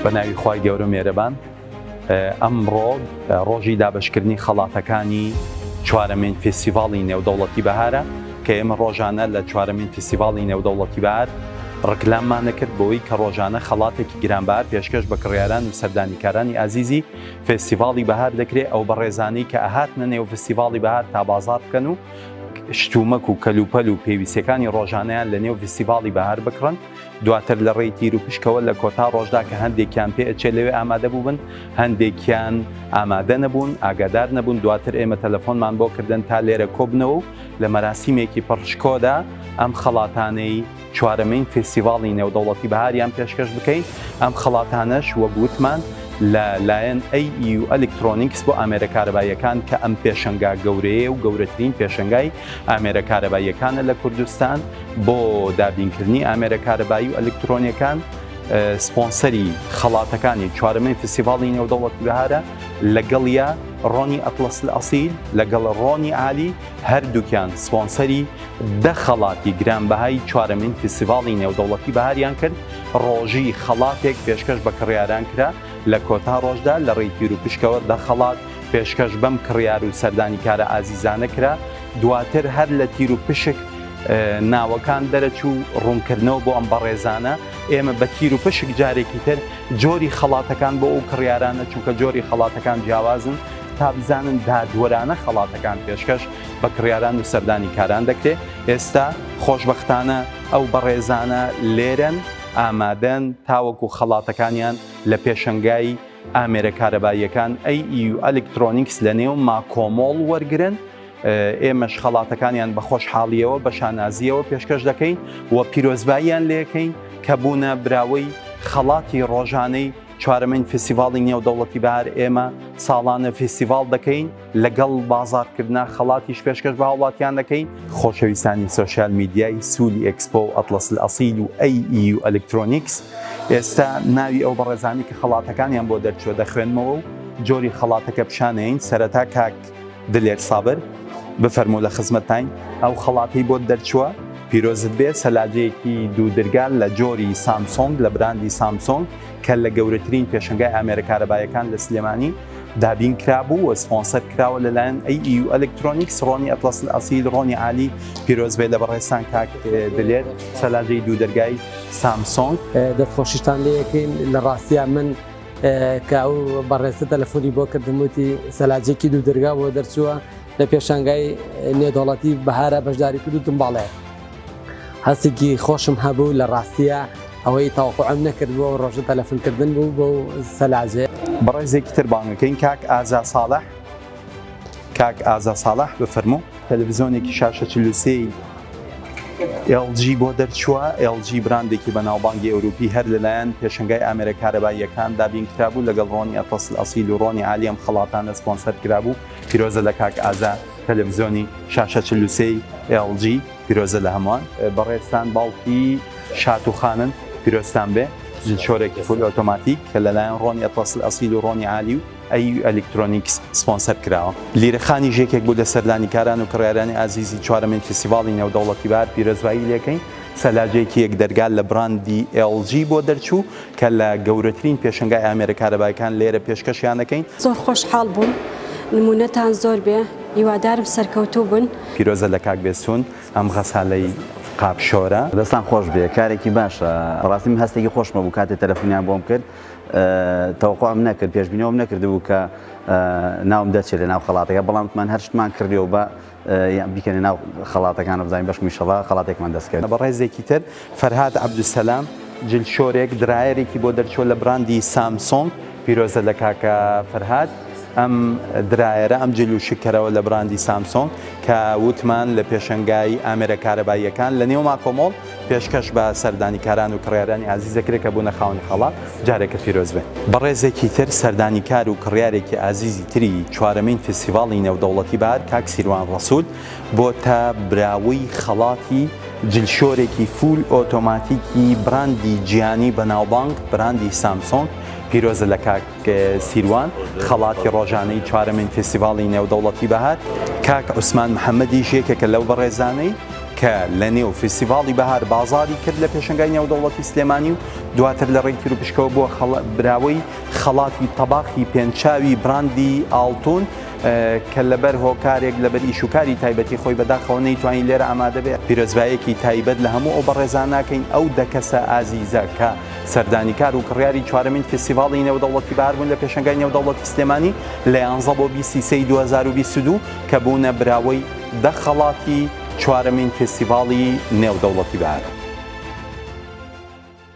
بە ناوی خوای گەورە مێرەبان ئەمڕۆ ڕۆژی دابەشکردنی خەڵاتەکانی چوارەمین فێستیڤاڵی نێودەوڵەتی بەهارە کە ئێمە ڕۆژانە لە چوارەمین فێستیڤاڵی نێودەوڵەتی بەهار ڕکلاممان نەکرد بۆی کە ڕۆژانە خەڵاتێکی گرانبار پێشکەش بە کڕیاران و سەردانیکارانی ئازیزی فێستیڤاڵی بەهار دەکرێت ئەو بەڕێزانەی کە ئەهاتنە نێو فێستیڤاڵی بەهار تا بازار بکەن و شتومەک و کەلوپەل و پێویستەکانی ڕۆژانەیان لە نێو فێستیڤاڵی بەهار بکڕن دواتر لە ڕێی تیر و پشکەوە لە کۆتا ڕۆژدا کە هەندێکیان پێ ئەچێ لەوێ ئامادە بووبن هەندێکیان ئامادە نەبوون ئاگادار نەبوون دواتر ئێمە تەلەفۆنمان بۆ کردن تا لێرە کۆبنەوە و لە مەراسیمێکی پڕشکۆدا ئەم خەڵاتانەی چوارەمین فێستیڤاڵی نێودەوڵەتی بەهاریان پێشکەش بکەین ئەم خەڵاتانەش وەک گوتمان لایەن AEU ئەلکترۆنیکس بۆ ئامێرە کارەباییەکان کە ئەم پێشەنگا گەورەیە و گەورەترین پێشەنگای ئامێرە کارەباییەکانە لە کوردستان بۆ دابینکردنی ئامێرە کارەبایی و ئەلکترۆنیەکان سپۆنسەری خەڵاتەکانی چوارەمین فێستیڤاڵی نێودەوڵەتی بەهارە لەگەڵیا ڕۆنی ئەتڵەس ئەسیل لەگەڵ ڕۆنی عالی هەردووکیان سپۆنسەری دە خەڵاتی گرانبەهای چوارەمین فێستیڤاڵی نێودەوڵەتی بەهاریان کرد ڕۆژی خەڵاتێک پێشکەش بە کڕیاران کرا لە کۆتا ڕۆژدا لە ڕێی تیر و پشکەوە دە خەڵات پێشکەش بەم کڕیار و سەردانیکارە ئازیزانە کرا دواتر هەر لە تیر و پشک ناوەکان دەرەچوو ڕوونکردنەوە بۆ ئەم بەڕێزانە ئێمە بە تیر و پشک جارێکی تر جۆری خەڵاتەکان بۆ ئەو کڕیارانە چونکە جۆری خەڵاتەکان جیاوازن تا بزانن دادوەرانە خەڵاتەکان پێشکەش بە کڕیاران و سەردانیکاران دەکرێت ئێستا خۆشبەختانە ئەو بەڕێزانە لێرەن ئامادەن تاوەکو خەڵاتەکانیان لە پێشەنگای ئامێرە کارەباییەکان AEU ئەلکترۆنیکس لە نێو ماکۆمۆڵ وەرگرن ئێمەش خەڵاتەکانیان بە خۆشحاڵیەوە بە شانازیەوە پێشکەش دەکەین و پیرۆزباییان لێەکەین کە بوونە براوەی خەڵاتی ڕۆژانەی چوارەمین فێستیڤاڵی نێودەوڵەتی بەهار ئێمە ساڵانە فێستیڤاڵ دەکەین لەگەڵ بازارکردنا خەڵاتیش پێشکەش بە هاوڵاتیان دەکەین خۆشەویستانی سۆشیال میدیای سوولی ئەکسپۆ و ئەتڵەس ئەسیل و AEU ئەلکترۆنیکس ئێستا ناوی ئەو بەڕێزانی کە خەڵاتەکانیان بۆ دەرچوە دەخوێنمەوە و جۆری خەڵاتەکە پیشانەین سەرەتا کاک دلێر سابر بفەرموو لە خزمەتتان ئەو خەڵاتی بۆ دەرچووە پیرۆزت بێ سەلاجەیەکی دوودرگال لە جۆری سامسۆنگ لە براندی سامسۆنگ کە لە گەورەترین پێشنگای ئامێرە کارەبایەکان لە سلێمانی دابین کرابوو و سپۆنسەر کراوە لەلایەن AEU ئەلکترۆنیکس ڕۆنی ئەتڵەس ئەسیل ڕۆنی عالی پیرۆز بێ لە بەڕێستان کاک دلێر سەلاجەی دوودرگای سامسۆنگ دەستخۆشیتان لێەکەین لە ڕاستیە من کە ئەو بەڕێستە تەلەفۆنی بۆ کردموتی سەلاجێکی دوودرگا بۆ دەرچووە لە پێشانگای نێودەوڵەتی بەهارە بەشداری کردوتم باڵێ هەستێکی خۆشم هەبوو لە ڕاستیە ئەوەی تاوقعم نەکردبووە و ڕۆژە تەلەفۆنکردن بوو بۆ سەلاجێ بەڕێزێکی تر بانگەکەین کاک ئازا ساڵح کاک ئازا ساڵح بفەرموو تەلەڤیزۆنێکی شاشە 43 LG بۆ دەرچووە LG براندێکی بەناوبانگی ئەوروپی هەر لەلایەن پێشنگای ئامێرە کارەباییەکان دابین کرابوو لەگەڵ ڕۆنی ئەتڵەس ئەسیل و ڕۆنی عالی ئەم خەڵاتانە سپۆنسەر کرابوو پیرۆزە لە کاک ئازا تەلەڤیزۆنی شاشە 43 LG پیرۆزە لە هەمووان بەڕێستان باوکی شاتوخانن پیرۆستان بێ شۆرێکی فول ئۆتۆماتیک کە لەلایەن ڕۆنی ئەتڵەس ئەسیل و ڕۆنی عالی و AEU ئەلکترۆنیکس سپۆنسەر کراوە لیرەخانی ژێکێک بوو لە سەردانیکاران و کڕیارانی ئازیزی چوارەمین فێستیڤاڵی نێودەوڵەتی بەهار پیرۆزبایی لێکەین سەلاجەیەکی یەکدەرگال لە براندی LG بۆ دەرچوو کە لە گەورەترین پێشنگای ئامێرە کارەبایەکان لێرە پێشکەشیان دەکەین زۆر خۆشحاڵ بوون نمونەتان زۆر بێ هیوادارم سەرکەوتوو بن پیرۆزە لە کاک بێسوون ئەم غەسالەی قاپشۆرە دەستان خۆش بێ کارێکی باشە ڕاستی من هەستێکی خۆشمە بوو کاتێ تەلەفۆنیان بۆم کرد تەوقعم نەکرد پێشبینیەوەم نەکردبوو کە ناوم دەچێت لە ناو خەڵاتەکە بەڵاممان هەر شتمان کردیەوە بە بیکەنێ ناو خەڵاتەکان بزانین بەشمی شەڵا خەڵاتێکمان دەستکرد بە ڕێزێکی تر فەرهاد عەبدولسەلام جلشۆرێک درایەرێکی بۆ دەرچووە لە براندی سامسۆنگ پیرۆزە لە کاکە فەرهاد ئەم درایەرە ئەم جلو شکەرەوە لە براندی سامسۆنگ کە وتمان لە پێشەنگای ئامێرە کارەباییەکان لە نێو ماکۆمۆڵ پێشکەش بە سەردانیکاران و کڕیارانی ئازیزەکرێت کە بوونە خاوەنی خەڵات جارێکە پیرۆز بێ بەڕێزێکی تر سەردانیکار و کڕیارێکی ئازیزی تری چوارەمین فێستیڤاڵی نێودەوڵەتی بەهار کاک سیروان ڕەسوول بۆ تا براوەی خەڵاتی جلشۆرێکی فول ئۆتۆماتیکی براندی گیانی بەناوبانگ براندی سامسۆنگ پیرۆزە لە کاک سیروان خەڵاتی ڕۆژانەی چوارەمین فێستیڤاڵی نێودەوڵەتی بەهار کاک عوسمان محەممەدی یەکێکە لەو بەڕێزانەی کە لە نێو فستیڤاڵی بەهار بازاری کرد لە پێشنگای نێودەوڵەتی سلێمانی و دواتر لە ڕێی تیرروپشکەوە بۆ براوەی خەڵاتی تەباخی پێنجاوی براندی ئاڵتون کە لەبەر هۆکارێک لەبەر ئیشوکاری تایبەتی خۆی بەداخەوە نەیتوانین لێرە ئامادە بێت پیرۆزبایەکی تایبەت لە هەموو ئەو بەڕێزان ناکەین ئەو دەکەسە ئازیزە کە سەردانیکار و کڕیاری چوارەمین فستیڤاڵی نێودەوڵەتی بەهار بوون لە پێشنگای نێودەوڵەتی سلێمانی لە 11 بۆ 23 2022 کە بوونە براوەی 10 خەڵاتی چوارەمین فستیڤاڵی نێودەوڵەتی بەهار.